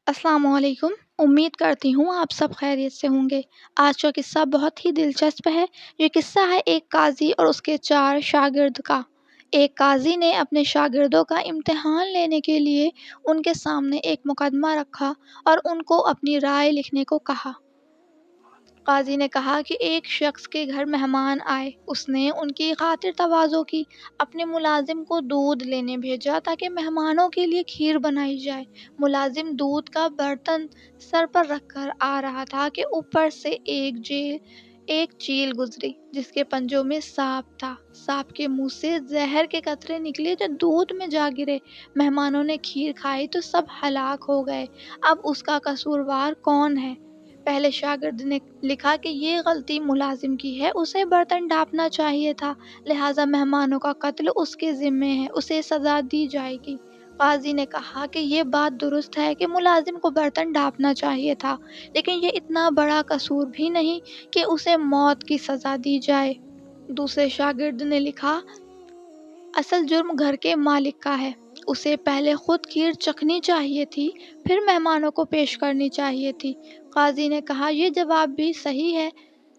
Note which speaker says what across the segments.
Speaker 1: السلام علیکم۔ امید کرتی ہوں آپ سب خیریت سے ہوں گے۔ آج کا قصہ بہت ہی دلچسپ ہے۔ یہ قصہ ہے ایک قاضی اور اس کے 4 شاگرد کا۔ ایک قاضی نے اپنے شاگردوں کا امتحان لینے کے لیے ان کے سامنے ایک مقدمہ رکھا اور ان کو اپنی رائے لکھنے کو کہا۔ قاضی نے کہا کہ ایک شخص کے گھر مہمان آئے۔ اس نے ان کی خاطر تواضع کی، اپنے ملازم کو دودھ لینے بھیجا تاکہ مہمانوں کے لیے کھیر بنائی جائے۔ ملازم دودھ کا برتن سر پر رکھ کر آ رہا تھا کہ اوپر سے ایک چیل گزری جس کے پنجوں میں سانپ تھا۔ سانپ کے منہ سے زہر کے قطرے نکلے جو دودھ میں جا گرے۔ مہمانوں نے کھیر کھائی تو سب ہلاک ہو گئے۔ اب اس کا قصوروار کون ہے؟ پہلے شاگرد نے لکھا کہ یہ غلطی ملازم کی ہے، اسے برتن ڈھانپنا چاہیے تھا، لہٰذا مہمانوں کا قتل اس کے ذمے ہے، اسے سزا دی جائے گی۔ قاضی نے کہا کہ یہ بات درست ہے کہ ملازم کو برتن ڈھانپنا چاہیے تھا، لیکن یہ اتنا بڑا قصور بھی نہیں کہ اسے موت کی سزا دی جائے۔ دوسرے شاگرد نے لکھا، اصل جرم گھر کے مالک کا ہے، اسے پہلے خود کھیر چکھنی چاہیے تھی، پھر مہمانوں کو پیش کرنی چاہیے تھی۔ قاضی نے کہا یہ جواب بھی صحیح ہے۔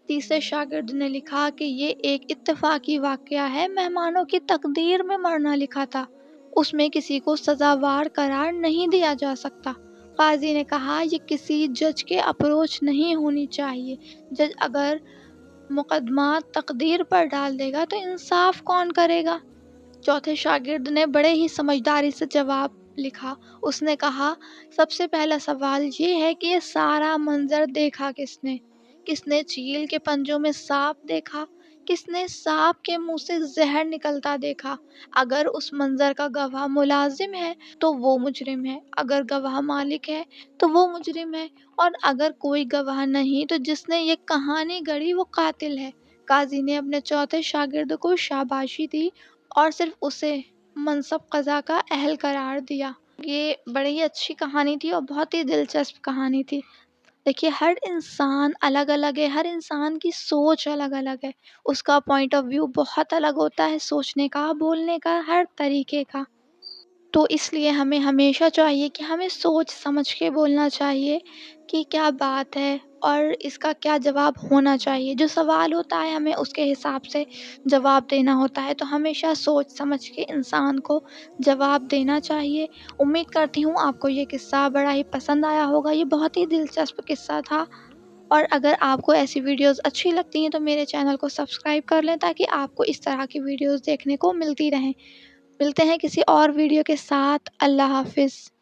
Speaker 1: تیسرے شاگرد نے لکھا کہ یہ ایک اتفاقی واقعہ ہے، مہمانوں کی تقدیر میں مرنا لکھا تھا، اس میں کسی کو سزاوار قرار نہیں دیا جا سکتا۔ قاضی نے کہا یہ کسی جج کے اپروچ نہیں ہونی چاہیے، جج اگر مقدمہ تقدیر پر ڈال دے گا تو انصاف کون کرے گا؟ چوتھے شاگرد نے بڑے ہی سمجھداری سے جواب لکھا۔ اس نے کہا سب سے پہلا سوال یہ ہے کہ یہ سارا منظر دیکھا کس نے چیل کے پنجوں میں سانپ دیکھا؟ کس نے سانپ کے منہ سے زہر نکلتا دیکھا؟ اگر اس منظر کا گواہ ملازم ہے تو وہ مجرم ہے، اگر گواہ مالک ہے تو وہ مجرم ہے، اور اگر کوئی گواہ نہیں تو جس نے یہ کہانی گڑھی وہ قاتل ہے۔ قاضی نے اپنے چوتھے شاگرد کو شاباشی دی اور صرف اسے منصب قضا کا اہل قرار دیا۔ یہ بڑی ہی اچھی کہانی تھی اور بہت ہی دلچسپ کہانی تھی۔ دیکھیے ہر انسان الگ الگ ہے، ہر انسان کی سوچ الگ الگ ہے، اس کا پوائنٹ آف ویو بہت الگ ہوتا ہے، سوچنے کا، بولنے کا، ہر طریقے کا۔ تو اس لیے ہمیں ہمیشہ چاہیے کہ ہمیں سوچ سمجھ کے بولنا چاہیے کہ کیا بات ہے اور اس کا کیا جواب ہونا چاہیے۔ جو سوال ہوتا ہے ہمیں اس کے حساب سے جواب دینا ہوتا ہے، تو ہمیشہ سوچ سمجھ کے انسان کو جواب دینا چاہیے۔ امید کرتی ہوں آپ کو یہ قصہ بڑا ہی پسند آیا ہوگا، یہ بہت ہی دلچسپ قصہ تھا۔ اور اگر آپ کو ایسی ویڈیوز اچھی لگتی ہیں تو میرے چینل کو سبسکرائب کر لیں تاکہ آپ کو اس طرح کی ویڈیوز دیکھنے کو ملتی رہیں۔ ملتے ہیں کسی اور ویڈیو کے ساتھ۔ اللہ حافظ۔